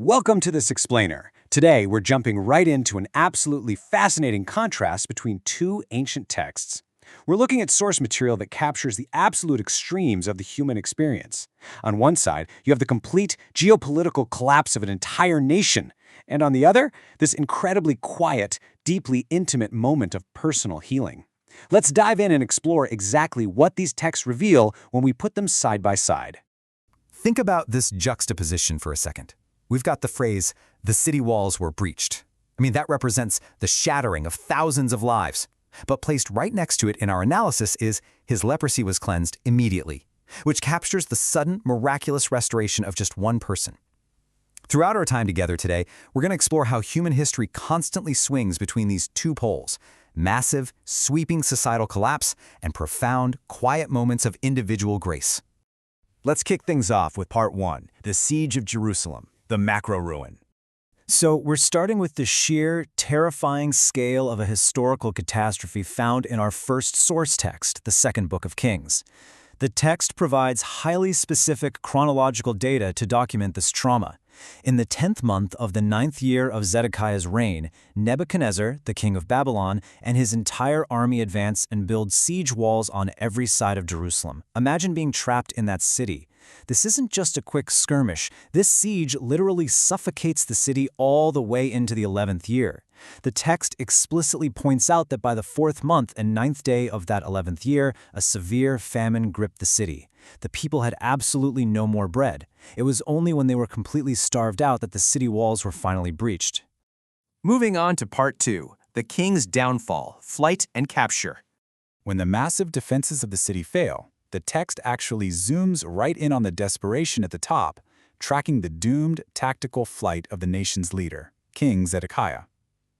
Welcome to this explainer. Today, we're jumping right into an absolutely fascinating contrast between two ancient texts. We're looking at source material that captures the absolute extremes of the human experience. On one side, you have the complete geopolitical collapse of an entire nation, and on the other, this incredibly quiet, deeply intimate moment of personal healing. Let's dive in and explore exactly what these texts reveal when we put them side by side. Think about this juxtaposition for a second. We've got the phrase, the city walls were breached. That represents the shattering of thousands of lives. But placed right next to it in our analysis is, his leprosy was cleansed immediately, which captures the sudden, miraculous restoration of just one person. Throughout our time together today, we're going to explore how human history constantly swings between these two poles: massive, sweeping societal collapse and profound, quiet moments of individual grace. Let's kick things off with part one, the Siege of Jerusalem, the macro ruin. So we're starting with the sheer, terrifying scale of a historical catastrophe found in our first source text, the second book of Kings. The text provides highly specific chronological data to document this trauma. In the 10th month of the 9th year of Zedekiah's reign, Nebuchadnezzar, the king of Babylon, and his entire army advance and build siege walls on every side of Jerusalem. Imagine being trapped in that city. This isn't just a quick skirmish. This siege literally suffocates the city all the way into the 11th year. The text explicitly points out that by the 4th month and 9th day of that 11th year, a severe famine gripped the city. The people had absolutely no more bread. It was only when they were completely starved out that the city walls were finally breached. Moving on to part two, the king's downfall, flight, and capture. When the massive defenses of the city fail, the text actually zooms right in on the desperation at the top, tracking the doomed tactical flight of the nation's leader, King Zedekiah.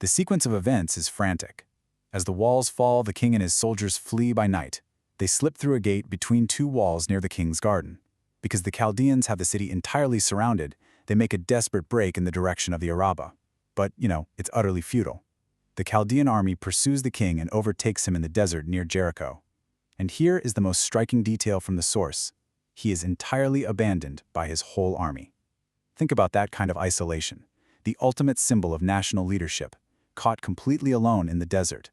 The sequence of events is frantic. As the walls fall, the king and his soldiers flee by night. They slip through a gate between two walls near the king's garden. Because the Chaldeans have the city entirely surrounded, they make a desperate break in the direction of the Arabah. But, it's utterly futile. The Chaldean army pursues the king and overtakes him in the desert near Jericho. And here is the most striking detail from the source. He is entirely abandoned by his whole army. Think about that kind of isolation, the ultimate symbol of national leadership, caught completely alone in the desert.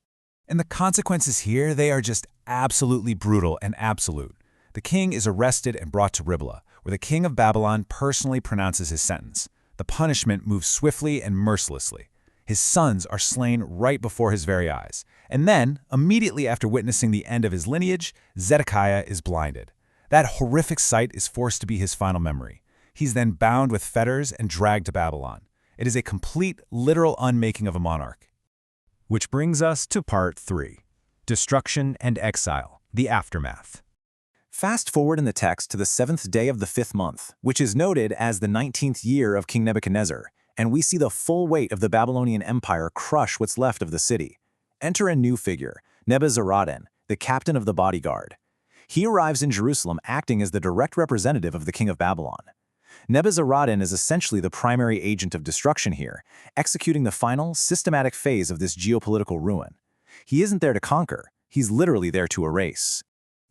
And the consequences here, they are just absolutely brutal and absolute. The king is arrested and brought to Riblah, where the king of Babylon personally pronounces his sentence. The punishment moves swiftly and mercilessly. His sons are slain right before his very eyes. And then, immediately after witnessing the end of his lineage, Zedekiah is blinded. That horrific sight is forced to be his final memory. He's then bound with fetters and dragged to Babylon. It is a complete, literal unmaking of a monarch. Which brings us to part three, destruction and exile, the aftermath. Fast forward in the text to the 7th day of the 5th month, which is noted as the 19th year of King Nebuchadnezzar, and we see the full weight of the Babylonian Empire crush what's left of the city. Enter a new figure, Nebuzaradan, the captain of the bodyguard. He arrives in Jerusalem acting as the direct representative of the king of Babylon. Nebuzaradan is essentially the primary agent of destruction here, executing the final, systematic phase of this geopolitical ruin. He isn't there to conquer, he's literally there to erase.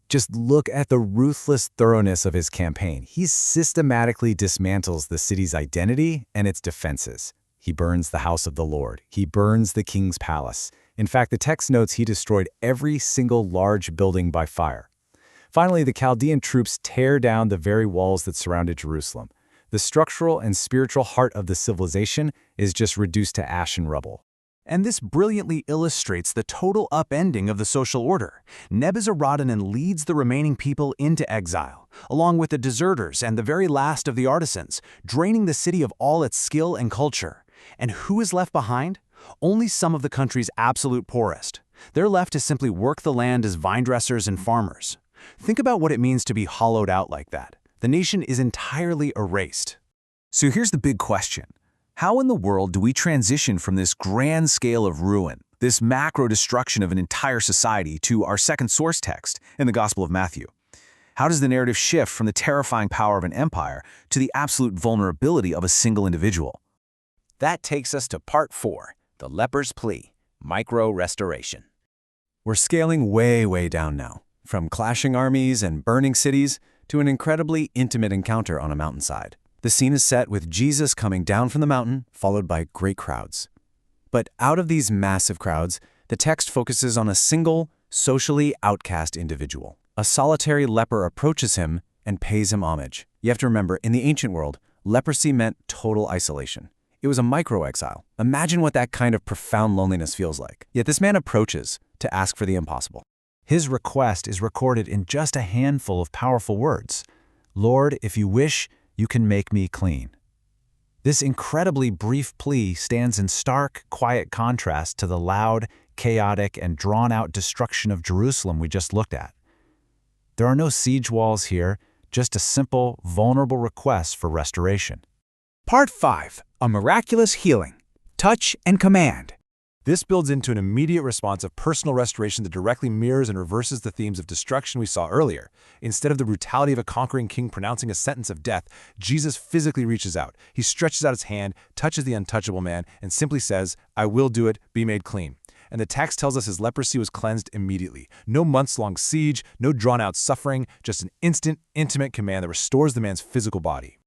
Just look at the ruthless thoroughness of his campaign. He systematically dismantles the city's identity and its defenses. He burns the house of the Lord. He burns the king's palace. In fact, the text notes he destroyed every single large building by fire. Finally, the Chaldean troops tear down the very walls that surrounded Jerusalem. The structural and spiritual heart of the civilization is just reduced to ash and rubble. And this brilliantly illustrates the total upending of the social order. Nebuzaradan leads the remaining people into exile, along with the deserters and the very last of the artisans, draining the city of all its skill and culture. And who is left behind? Only some of the country's absolute poorest. They're left to simply work the land as vine dressers and farmers. Think about what it means to be hollowed out like that. The nation is entirely erased. So here's the big question. How in the world do we transition from this grand scale of ruin, this macro destruction of an entire society, to our second source text in the Gospel of Matthew? How does the narrative shift from the terrifying power of an empire to the absolute vulnerability of a single individual? That takes us to part four, the leper's plea, micro-restoration. We're scaling way down now, from clashing armies and burning cities to an incredibly intimate encounter on a mountainside. The scene is set with Jesus coming down from the mountain, followed by great crowds. But out of these massive crowds, the text focuses on a single, socially outcast individual. A solitary leper approaches him and pays him homage. You have to remember, in the ancient world, leprosy meant total isolation. It was a micro-exile. Imagine what that kind of profound loneliness feels like. Yet this man approaches to ask for the impossible. His request is recorded in just a handful of powerful words. "Lord, if you wish, you can make me clean." This incredibly brief plea stands in stark, quiet contrast to the loud, chaotic, and drawn-out destruction of Jerusalem we just looked at. There are no siege walls here, just a simple, vulnerable request for restoration. Part 5. A miraculous healing. Touch and command. This builds into an immediate response of personal restoration that directly mirrors and reverses the themes of destruction we saw earlier. Instead of the brutality of a conquering king pronouncing a sentence of death, Jesus physically reaches out. He stretches out his hand, touches the untouchable man, and simply says, "I will do it, be made clean." And the text tells us his leprosy was cleansed immediately. No months-long siege, no drawn-out suffering, just an instant, intimate command that restores the man's physical body.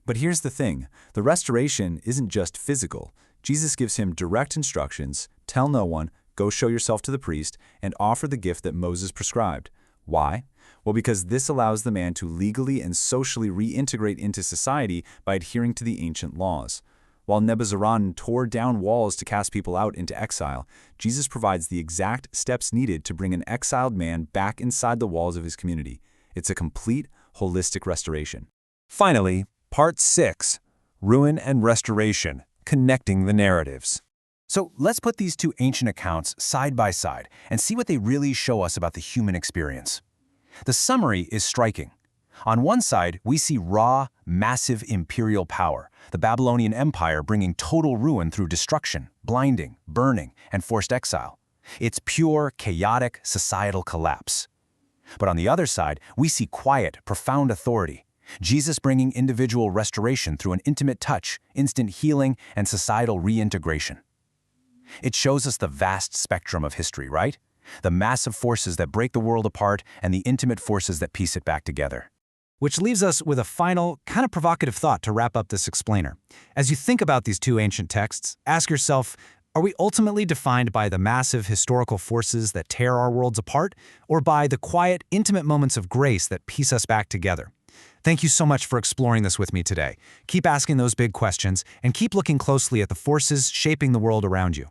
But here's the thing, the restoration isn't just physical. Jesus gives him direct instructions: tell no one, go show yourself to the priest, and offer the gift that Moses prescribed. Why? Well, because this allows the man to legally and socially reintegrate into society by adhering to the ancient laws. While Nebuzaradan tore down walls to cast people out into exile, Jesus provides the exact steps needed to bring an exiled man back inside the walls of his community. It's a complete, holistic restoration. Finally, Part 6. Ruin and Restoration. Connecting the narratives. So let's put these two ancient accounts side by side and see what they really show us about the human experience. The summary is striking. On one side, we see raw, massive imperial power, the Babylonian Empire bringing total ruin through destruction, blinding, burning, and forced exile. It's pure, chaotic, societal collapse. But on the other side, we see quiet, profound authority. Jesus bringing individual restoration through an intimate touch, instant healing, and societal reintegration. It shows us the vast spectrum of history, right? The massive forces that break the world apart and the intimate forces that piece it back together. Which leaves us with a final, kind of provocative thought to wrap up this explainer. As you think about these two ancient texts, ask yourself, are we ultimately defined by the massive historical forces that tear our worlds apart, or by the quiet, intimate moments of grace that piece us back together? Thank you so much for exploring this with me today. Keep asking those big questions and keep looking closely at the forces shaping the world around you.